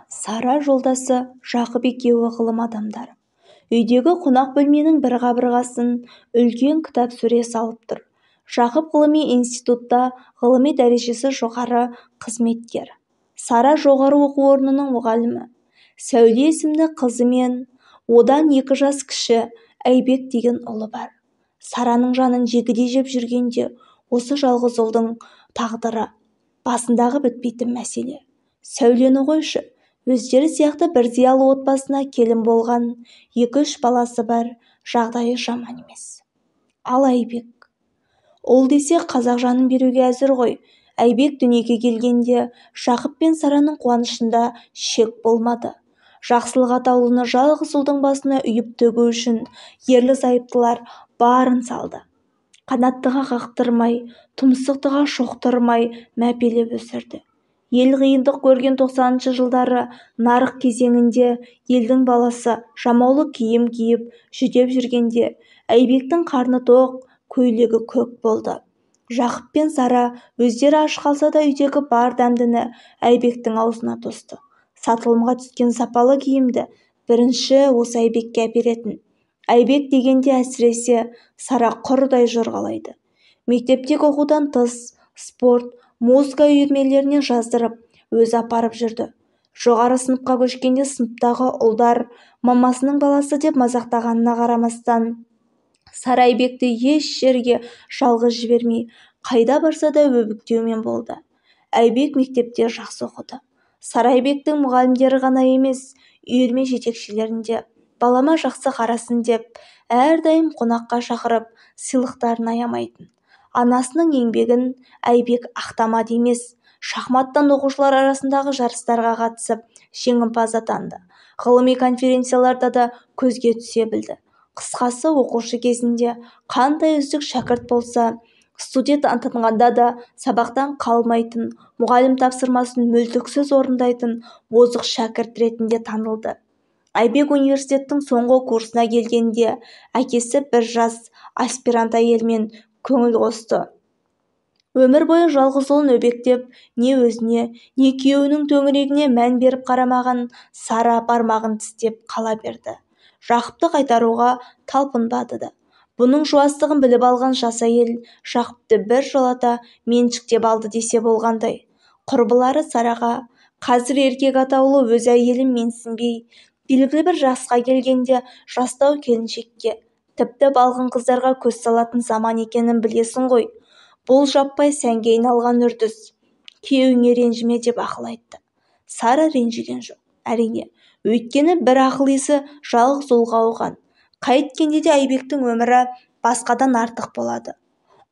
Сара жолдасы Жақып екеуі ғылым адамдары. Үйдегі қонақ бөлменің бір қабырғасын үлкен кітап сөре салып тұр. Жақып ғылыми институтта ғылыми дәрежесі жоғары қызметкер. Сара жоғары оқу орнының мұғалімі. Сәуле есімді қызы мен одан 2 жас кіші Айбек деген ұлы бар. Сараның жанын жегідей жеп жүргенде осы жалғыз ұлдың тағдыры басындағы бітпейтін мәселе. Сәулені қойшы, өздері сияқты бір зиялы отбасына келін болған, 2-3 баласы бар, жағдайы жаман емес. Ал Айбек? Ұл десе қазақ жанын беруге әзір ғой. Айбек дүниеге келгенде Жақып пен Сараның қуанышында шек болмады. Жақсылық атаулыны жалғыз ұлдың басына үйіп төгу үшін ерлі-зайыптылар барын салды. Қанаттыға қақтырмай, тұмсықтыға шоқтырмай мәпелеп өсірді. Ел қиындық көрген 90-шы жылдары нарық кезеңінде елдің баласы жамаулы киім киіп жүдеп жүргенде Айбектің қарны тоқ, көйлегі көк болды. Жақып пен Сара өздері аш қалса да үйдегі бар дәмдіні Айбектің аузына тосты. Сатылымға түскен сапалы киімді бірінші осы Айбекке әперетін. Айбек дегенде әсіресе Сара құрдай жорғалайды. Мектептегі оқудан тыс спорт, музыка үйірмелеріне жаздырып, өзі апарып жүрді. Жоғары сыныпқа көшкенде сыныптағы ұлдар мамасының баласы деп мазақтағанына қарамастан, Сара Айбекті еш жерге жалғыз жібермей, қайда барса да өбіктеумен болды. Айбек мектепте жақсы оқыды. Сара Айбектің мұғалімдері ғана емес, үйірме жетекшілерінде балама жақсы қарасын деп, әрдайым қонаққа шақырып, сыйлықтарын аямайтын. Анасының еңбегін Айбек ақтамады емес, шахматтан оқушылар арасындағы жарыстарға қатысып, жеңімпаз атанды. Ғылыми конференцияларда да көзге түсе білді. Қысқасы, оқушы кезінде қандай үздік шәкірт болса, студент атанғанда да сабақтан қалмайтын, мұғалім тапсырмасын мүлтіксіз орындайтын озық шәкірт ретінде танылды. Айбек университеттің соңғы курсына келгенде әкесі бір жас аспирант әйелмен көңіл қосты. Өмір бойы жалғыз ұлын өбектеп, не өзіне, не күйеуінің төңірегіне мән беріп қарамаған Сара бармағын тістеп қала берді. Жақыпты қайтаруға талпынбады да. Бұның жуастығын біліп алған жас әйел Жақыпты бір жолата меншіктеп алды десе болғандай. Құрбылары Сараға, қазір еркек атаулы өз әйелін менсінбей, белгілі бір жасқа келгенде жастау келіншекке, тіпті балғын қыздарға көз салатын заман екенін білесің ғой. Бұл жаппай сәнге айналған үрдіс. Күйеуіңе ренжіме деп ақыл айтты. Сара ренжіген жоқ, әрине. Өйткені бір ақыл есі жалғыз ұлға ауған. Қайткенде де Айбектің өмірі басқадан артық болады.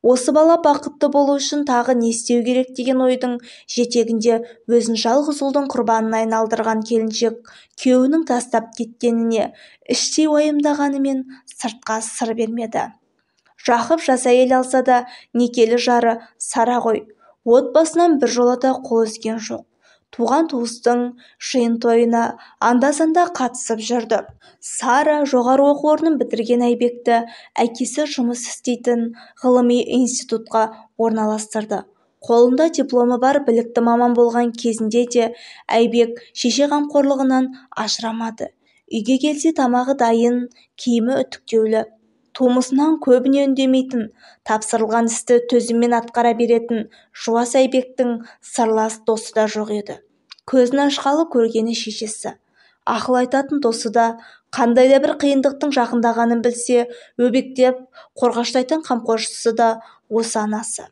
Осы бала бақытты болу үшін тағы не істеу керек деген ойдың жетегінде өзін жалғыз ұлдың құрбанына айналдырған келіншек күйеуінің тастап кеткеніне іштей уайымдағанымен сыртқа сыр бермеді. Жақып жас әйел алса да некелі жары Сара ғой. Отбасынан бір жолата қол үзген жоқ. Туған-туыстың жиын тойына анда-санда қатысып жүрді. Сара жоғары оқу орнын бітірген Айбекті әкесі жұмыс істейтін ғылыми институтқа орналастырды. Қолында дипломы бар білікті маман болған кезінде де Айбек шеше қамқорлығынан ажырамады. Үйге келсе тамағы дайын, киімі үтіктеулі. Тумысынан көбіне үндемейтін, тапсырылған істі төзіммен атқара беретін жуас Айбектің сырлас досы да жоқ еді. Көзін ашқалы көргені шешесі. Ақыл айтатын досы да, қандай да бір қиындықтың жақындағанын білсе, өбектеп, қорғаштайтын қамқоршысы да осы анасы.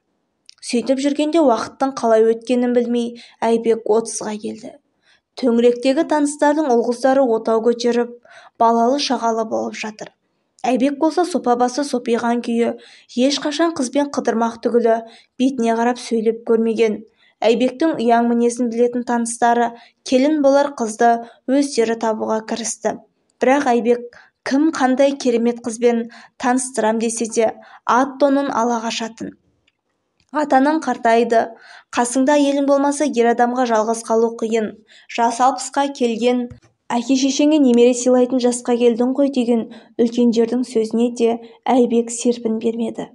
Сөйтіп жүргенде уақыттың қалай өткенін білмей, Айбек 30-ға келді. Төңіректегі таныстардың ұл-қыздары отау көтеріп, балалы шағалы болып жатыр. Айбек болса сопа басы сопиған күйі, ешқашан қызбен қыдырмақ түгілі бетіне қарап сөйлеп көрмеген. Айбектің ұяң мінезін білетін таныстары келін болар қызды өздері табуға кірісті. Бірақ Айбек кім қандай керемет қызбен таныстырам десе де ат-тонын ала қашатын. Атаның қартайды, қасыңда әйелің болмаса ер адамға жалғыз қалу қиын. Жас 60-қа келген әке-шешеңе немере сыйлайтын жасқа келдің ғой деген үлкендердің сөзіне де Айбек серпін бермеді.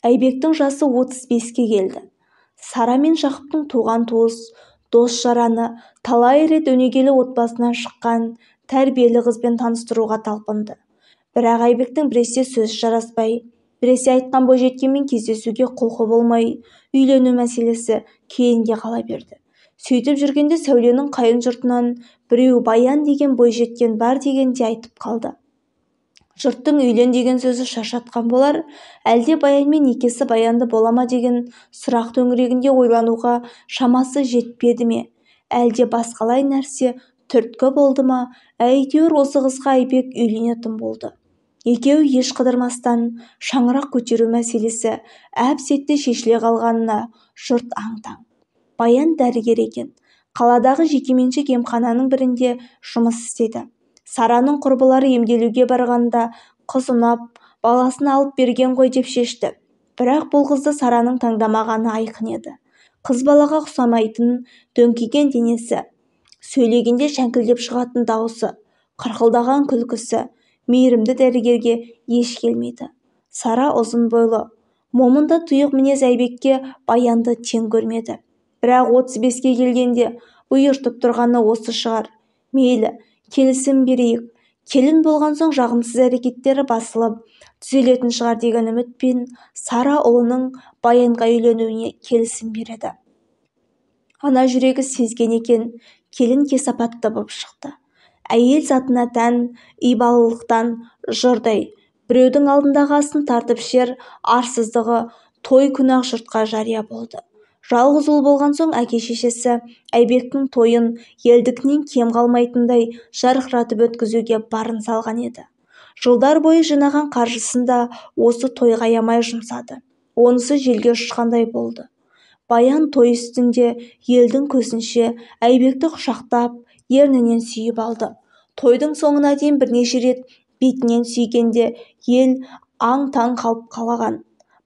Айбектің жасы 35-ке келді. Сара мен Жақыптың туған туыс, дос-жараны талай рет өнегелі отбасынан шыққан тәрбиелі қызбен таныстыруға талпынды. Бірақ Айбектің біресе сөз жараспай, біресе айтқан бойжеткенмен кездесуге құлқы болмай, үйлену мәселесі кейінге қала берді. Сөйтіп жүргенде Сәуленің қайын жұртынан біреу Баян деген бойжеткен бар дегенде айтып қалды. Жұрттың үйлен деген сөзі шашатқан болар, әлде Баянмен некесі баянды бола ма деген сұрақ төңірегінде ойлануға шамасы жетпеді ме, әлде басқалай нәрсе түрткі болды ма, әйтеуір осы қызға Айбек үйленетін болды. Екеуі еш қыдырмастан шаңырақ көтеру мәселесі әп-сәтте шешіле қалғанына жұрт аң-таң. Баян дәрігер екен. Қаладағы жекеменшік емхананың бірінде жұмыс істеді. Сараның құрбылары емделуге барғанда қыз ұнап, баласын алып берген ғой деп шешті. Бірақ бұл қызды Сараның таңдамағаны айқын еді. Қыз балаға ұқсамайтын дөңкиген денесі, сөйлегенде шәңкілдеп шығатын дауысы, қырқылдаған күлкісі мейірімді дәрігерге еш келмейді. Сара ұзын бойлы, момында тұйық мінез Айбекке Баянды тең көрмеді. Бірақ 35-ке келгенде бұйыртып тұрғаны осы шығар. Мейлі, келісім берейік. Келін болған соң жағымсыз әрекеттері басылып, түзелетін шығар деген үмітпен Сара ұлының Баянға үйленуіне келісім береді. Ана жүрегі сезген екен, келін кесапатты боп шықты. Әйел затына тән ибалылықтан жұрдай, біреудің алдындағы асын тартып ішер арсыздығы той күні-ақ жұртқа жария болды. Жалғыз ұл болған соң әке-шешесі Айбектің тойын елдікінен кем қалмайтындай жарқыратып өткізуге барын салған еді. Жылдар бойы жинаған қаржысын да осы тойға аямай жұмсады. Онысы желге ұшқандай болды. Баян той үстінде елдің көзінше Айбекті құшақтап, ернінен сүйіп алды. Тойдың соңына дейін бірнеше рет бетінен сүйгенде ел аң-таң қалып қалған.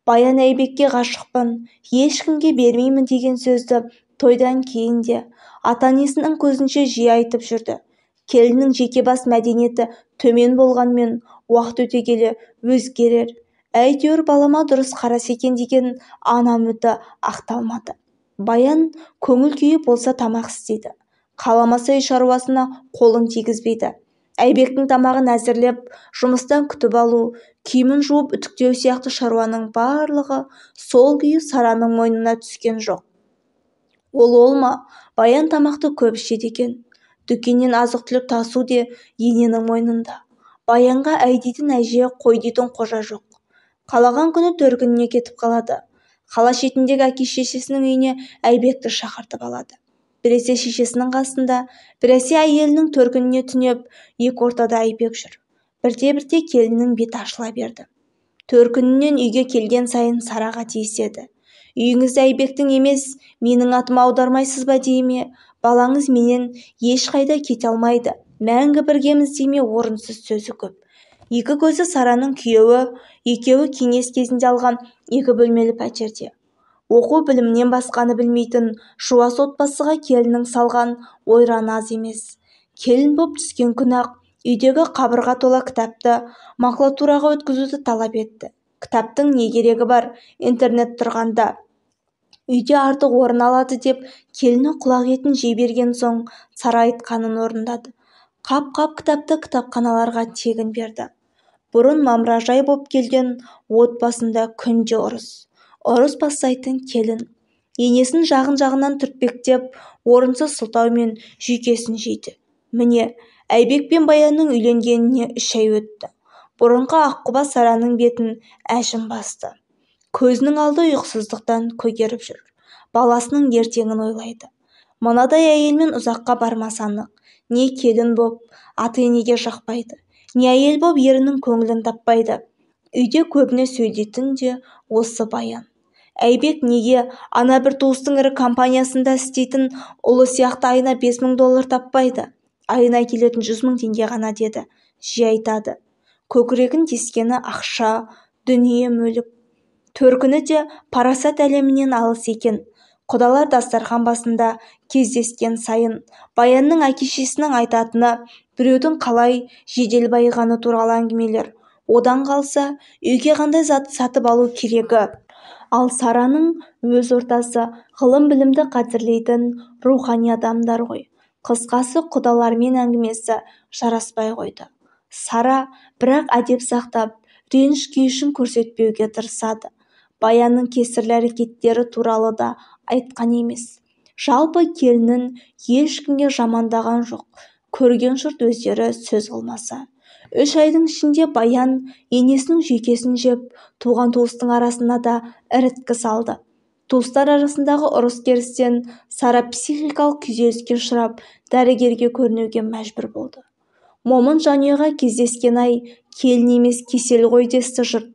Баян Айбекке ғашықпын, ешкімге бермеймін деген сөзді тойдан кейін де ата-анасының көзінше жиі айтып жүрді. Келіннің жеке бас мәдениеті төмен болғанмен уақыт өте келе өзгерер. Әйтеуір балама дұрыс қарас екен деген ана үміті ақталмады. Баян көңіл күйі болса тамақ істейді. Қаламаса үй шаруасына қолын тигізбейді. Айбектің тамағын әзірлеп, жұмыстан күтіп алу, киімін жуып үтіктеу сияқты шаруаның барлығы сол күйі Сараның мойнына түскен жоқ. Ол ма? Баян тамақты көп ішеді екен. Дүкеннен азық-түлік тасу де ененің мойнында. Баянға әй дейтін әже, қой дейтін қожа жоқ. Қалаған күні төркініне кетіп қалады. Қала шетіндегі әке-шешесінің үйіне Айбекті шақыртып алады. Біресе шешесінің қасында, біресе әйелінің төркініне түнеп, екі ортада Айбек жүр. Бірте-бірте келіннің беті ашыла берді. Төркінінен үйге келген сайын Сараға тиіседі. Үйіңізді Айбектің емес, менің атыма аудармайсыз ба дейме? Балаңыз менен ешқайда кете алмайды. Мәңгі біргеміз дейме? Орынсыз сөзі көп. Екі көзі Сараның күйеуі, екеуі кеңес кезінде алған 2 бөлмелі пәтерде. Оқу білімнен басқаны білмейтін жуас отбасыға келіннің салған ойраны аз емес. Келін боп түскен күні-ақ үйдегі қабырға тола кітапты макулатураға өткізуді талап етті. Кітаптың не керегі бар, интернет тұрғанда. Үйде артық орын алады деп келіні құлақ етін жей берген соң Сара айтқанын орындады. Қап-қап кітапты кітапханаларға тегін берді. Бұрын мамыражай боп келген отбасында күнде ұрыс бастайтын келін. Енесін жағын-жағынан түртпектеп, орынсыз сылтаумен жүйкесін жейді. Міне, Айбек пен Баянның үйленгеніне 3 ай өтті. Бұрынғы аққұба Сараның бетін әжім басты. Көзінің алды ұйқысыздықтан көгеріп жүр. Баласының ертеңін ойлайды. Мынадай әйелмен ұзаққа бармасы анық. Не келін боп ата-енеге жақпайды, не әйел боп ерінің көңілін таппайды. Үйде көбіне сөйлейтін де осы Баян. Айбек неге ана бір туыстың ірі компаниясында істейтін ұлы сияқты айына $5,000 таппайды? Айына келетін 100,000 теңге ғана деді. Жиі айтады. Көкірегін тескені ақша, дүние мүлік. Төркіні де парасат әлемінен алыс екен. Құдалар дастархан басында кездескен сайын Баянның әке-шешесінің айтатыны біреудің қалай жедел байығаны туралы әңгімелер. Одан қалса, үйге қандай зат сатып алу керегі, Ал Сараның өз ортасы ғылым-білімді қадірлейтін рухани адамдар ғой. Қысқасы, құдалармен әңгімесі жараспай қойды. Сара бірақ әдеп сақтап, реніш күйішін көрсетпеуге тырысады. Баянның кесірлі әрекеттері туралы да айтқан емес. Жалпы келінін ешкімге жамандаған жоқ. Көрген жұрт өздері сөз қылмаса. 3 айдың ішінде Баян енесінің жүйкесін жеп, туған-туыстың арасына да іріткі салды. Туыстар арасындағы ұрыс-керістен Сара психикалық күйзеліске ұшырап, дәрігерге көрінуге мәжбүр болды. Момын жанұяға кездескен ай, келін емес кесел ғой десті жұрт.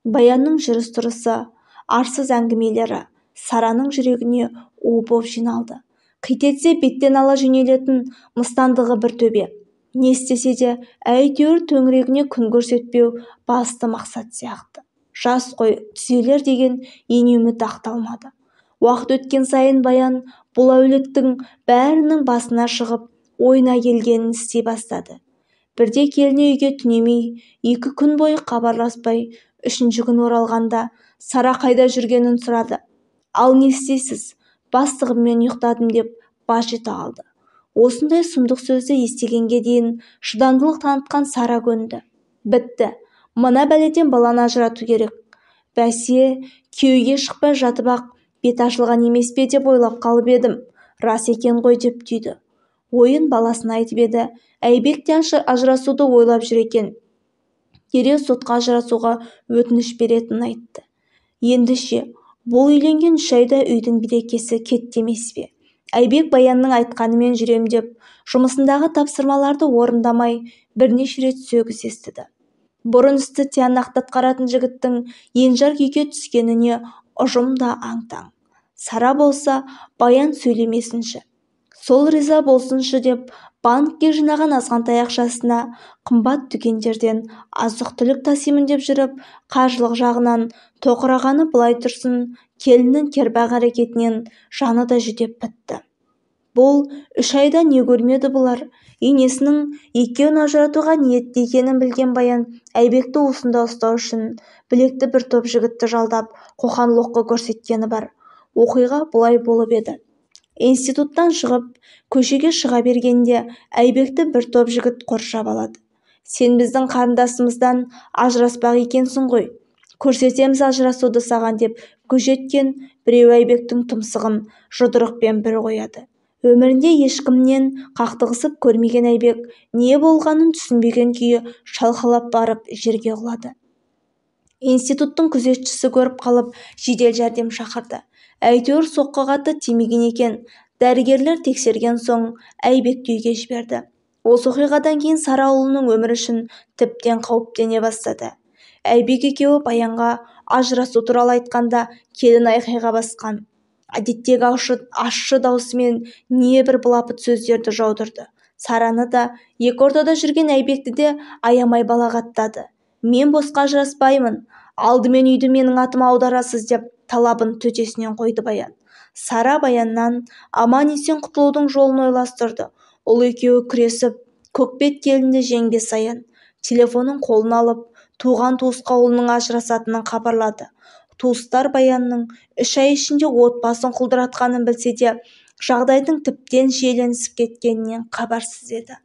Баянның жүріс-тұрысы, арсыз әңгімелері Сараның жүрегіне у боп жиналды. Қит етсе беттен ала жөнелетін мыстандығы бір төбе. Не істесе де әйтеуір төңірегіне күн көрсетпеу басты мақсат сияқты. Жас қой, түзелер деген үміт ақталмады. Уақыт өткен сайын Баян бұл әулеттің бәрінің басына шығып, ойына келгенін істей бастады. Бірде келіне үйге түнемей, 2 күн бойы хабарласпай, 3-ші күн оралғанда Сара қайда жүргенін сұрады. Ал не істейсіз? Бастығыммен ұйықтадым деп баж ете қалды. Осындай сұмдық сөзді естігенге дейін шыдамдылық танытқан Сара көнді. Бітті. Мына бәледен баланы ажырату керек. Бәсе, күйеуге шықпай жатып-ақ бет ашылған емес пе деп ойлап қалып едім. Рас екен ғой деп түйді. Ойын баласына айтып еді. Айбек те ажырасуды ойлап жүр екен. Дереу сотқа ажырасуға өтініш беретінін айтты. Ендеше, бұл үйленген 3 айда үйдің берекесі кетті емес пе? Айбек Баянның айтқанымен жүрем деп, жұмысындағы тапсырмаларды орындамай, бірнеше рет сөгіс естіді. Бұрын істі тиянақты атқаратын жігіттің енжар күйге түскеніне ұжым да аң-таң. Сара болса, Баян сөйлемесінші, сол риза болсыншы деп, банкке жинаған азғантай ақшасына қымбат дүкендерден азық-түлік тасимын деп жүріп, қаржылық жағынан тоқырағаны былай тұрсын, келіннің кербақ әрекетінен жаны да жүдеп бітті. Бұл 3 айда не көрмеді бұлар? Енесінің екеуін ажыратуға ниетті екенін білген Баян Айбекті уысында ұстау үшін білекті бір топ жігітті жалдап қоқан-лоққы көрсеткені бар. Оқиға бұлай болып еді. Институттан шығып, көшеге шыға бергенде Айбекті бір топ жігіт қоршап алады. Сен біздің қарындасымыздан ажыраспақ екенсің ғой. Көрсетеміз ажырасуды саған деп көжеткен біреу Айбектің тұмсығын жұдырықпен бір қояды. Өмірінде ешкімнен қақтығысып көрмеген Айбек не болғанын түсінбеген күйі шалқалап барып жерге құлады. Институттың күзетшісі көріп қалып жедел жәрдем шақырды. Әйтеуір соққыға тимеген екен. Дәрігерлер тексерген соң Айбекті үйге жіберді. Осы оқиғадан кейін Сара ұлының өмірі үшін тіптен қауіптене бастады. Айбек екеуі Баянға ажырасу туралы айтқанда келін айқайға басқан. Әдеттегі ащы даусымен небір былапыт сөздерді жаудырды. Сараны да, екі ортада жүрген Айбекті де аямай балағаттады. Мен босқа ажыраспаймын, алдымен үйді менің атыма аударасыз деп талабын төтесінен қойды Баян. Сара Баяннан аман-есен құтылудың жолын ойластырды. Ол екеуі күресіп, көкбет келінді жеңбе сайын телефонын қолына алып, туған-туысқа ұлының ажырасатынын хабарлады. Туыстар Баянның 3 ай ішінде отбасын құлдыратқанын білсе де, жағдайдың тіптен шиеленісіп кеткенінен хабарсыз еді.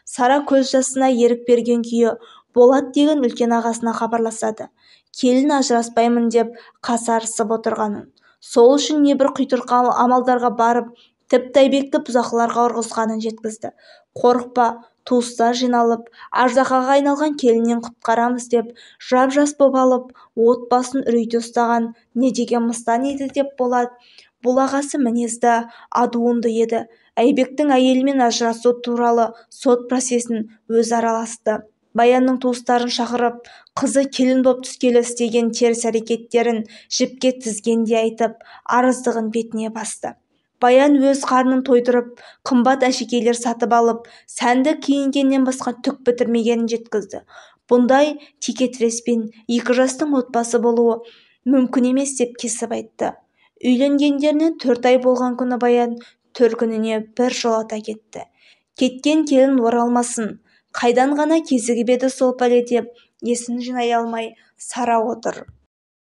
Сара көз жасына ерік берген күйі Болат деген үлкен ағасына хабарласады. Келін ажыраспаймын деп қасарысып отырғанын, сол үшін небір құйтырқы амалдарға барып, тіпті Айбекті бұзақыларға ұрғызғанын жеткізді. Қорықпа, туыстар жиналып, аждахаға айналған келіннен құтқарамыз деп, жап-жас боп алып, отбасын үрейде ұстаған не деген мыстан еді деп Болат. Бұл ағасы мінезді, адуынды еді. Айбектің әйелімен ажырасу туралы сот процесін өз араласты. Баянның туыстарын шақырып, қызы келін боп түскелі істеген теріс әрекеттерін жіпке тізгенде айтып, арыздығын бетіне басты. Баян өз қарнын тойдырып, қымбат әшекейлер сатып алып, сәнді киінгеннен басқа түк бітірмегенін жеткізді. Бұндай текетіреспен 2 жастың отбасы болуы мүмкін емес деп кесіп айтты. Үйленгендерінен 4 ай болған күні Баян төркініне бір жолата кетті. Кеткен келін оралмасын, қайдан ғана кезігіп еді сол пәле деп есін жинай алмай Сара отыр.